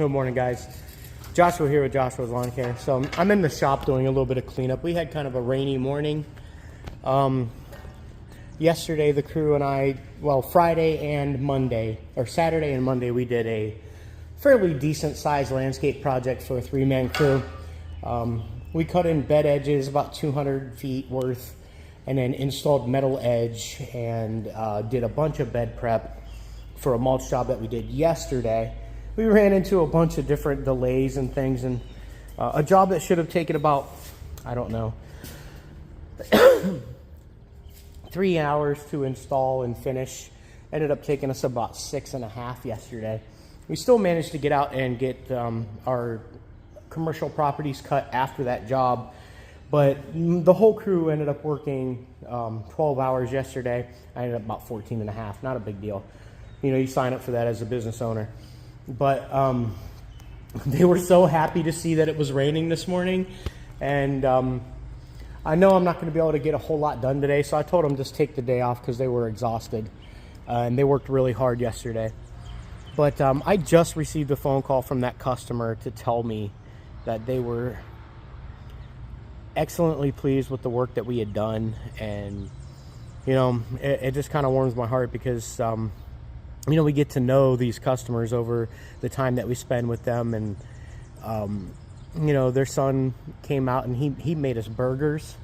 Good morning, guys. Joshua here with Joshua's Lawn Care. So I'm in the shop doing a little bit of cleanup. We had kind of a rainy morning. Yesterday, the crew and I, well, Friday and Monday, or Saturday and Monday, we did a fairly decent sized landscape project for a 3-man crew. We cut in bed edges, about 200 feet worth, and then installed metal edge and did a bunch of bed prep for a mulch job that we did yesterday. We ran into a bunch of different delays and things, and a job that should have taken about, I don't know, 3 hours to install and finish ended up taking us about 6.5 yesterday. We still managed to get out and get our commercial properties cut after that job, but the whole crew ended up working 12 hours yesterday. I ended up about 14.5, not a big deal. You know, you sign up for that as a business owner. But they were so happy to see that it was raining this morning, and I know I'm not going to be able to get a whole lot done today, so I told them just take the day off because they were exhausted, and they worked really hard yesterday. But I just received a phone call from that customer to tell me that they were excellently pleased with the work that we had done, and you know, it just kind of warms my heart because you know, we get to know these customers over the time that we spend with them, and you know, their son came out and he made us burgers,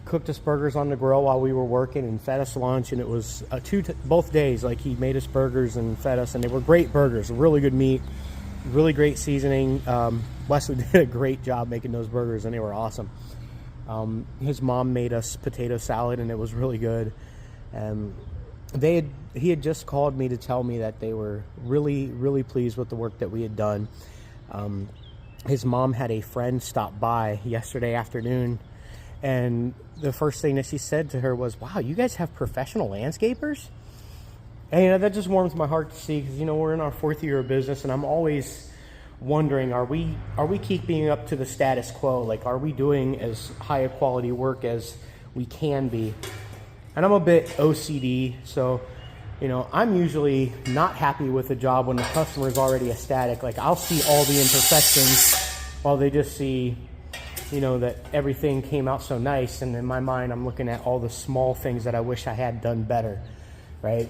cooked us burgers on the grill while we were working, and fed us lunch. And it was both days, like, he made us burgers and fed us, and they were great burgers, really good meat, really great seasoning. Wesley did a great job making those burgers, and they were awesome. His mom made us potato salad, and it was really good. He had just called me to tell me that they were really pleased with the work that we had done. His mom had a friend stop by yesterday afternoon, and the first thing that she said to her was, "Wow, you guys have professional landscapers?" And you know, that just warms my heart to see, because you know, we're in our 4th year of business, and I'm always wondering, are we keeping up to the status quo? Like, are we doing as high a quality work as we can be? And I'm a bit OCD, so you know, I'm usually not happy with a job when the customer is already ecstatic. Like, I'll see all the imperfections while they just see, you know, that everything came out so nice. And in my mind, I'm looking at all the small things that I wish I had done better, right?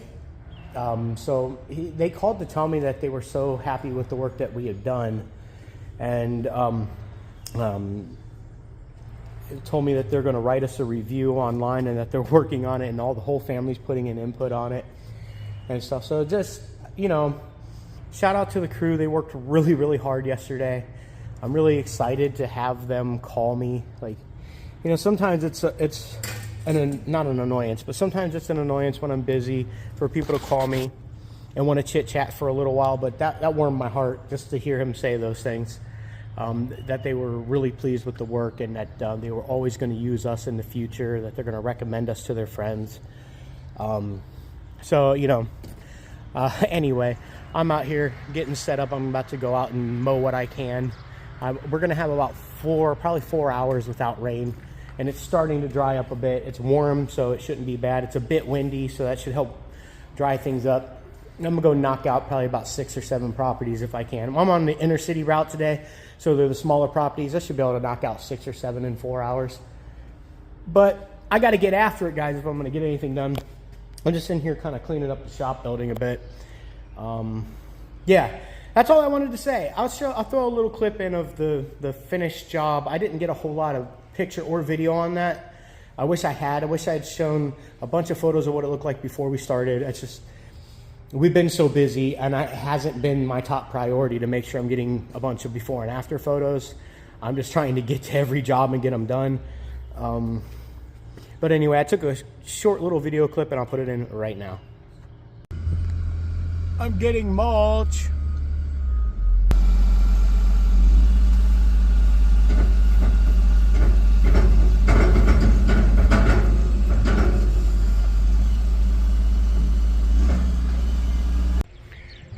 So they called to tell me that they were so happy with the work that we had done, and told me that they're going to write us a review online, and that they're working on it, and the whole family's putting in input on it and stuff. So just, you know, shout out to the crew. They worked really hard yesterday. I'm really excited to have them call me. Like, you know, sometimes it's not an annoyance, but sometimes it's an annoyance when I'm busy for people to call me and want to chit chat for a little while. But that warmed my heart just to hear him say those things. That they were really pleased with the work, and that they were always going to use us in the future, that they're going to recommend us to their friends. So, you know, anyway, I'm out here getting set up. I'm about to go out and mow what I can. We're going to have about probably 4 hours without rain, and it's starting to dry up a bit. It's warm, so it shouldn't be bad. It's a bit windy, so that should help dry things up. And I'm going to go knock out probably about 6 or 7 properties if I can. I'm on the inner city route today, so they're the smaller properties. I should be able to knock out 6 or 7 in 4 hours. But I got to get after it, guys, if I'm going to get anything done. I'm just in here kind of cleaning up the shop building a bit. Yeah, that's all I wanted to say. I'll throw a little clip in of the finished job. I didn't get a whole lot of picture or video on that. I wish I had. I wish I had shown a bunch of photos of what it looked like before we started. It's just, we've been so busy, and it hasn't been my top priority to make sure I'm getting a bunch of before and after photos. I'm just trying to get to every job and get them done. But anyway, I took a short little video clip, and I'll put it in right now. I'm getting mulch.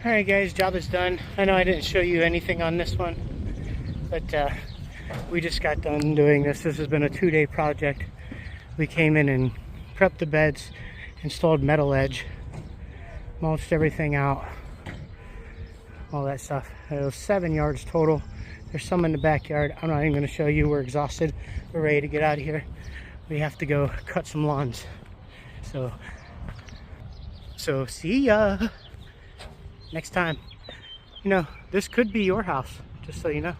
Alright guys, job is done. I know I didn't show you anything on this one, but we just got done doing this. This has been a 2-day project. We came in and prepped the beds, installed metal edge, mulched everything out, all that stuff. It was 7 yards total. There's some in the backyard. I'm not even going to show you. We're exhausted. We're ready to get out of here. We have to go cut some lawns. So see ya next time. You know, this could be your house, just so you know.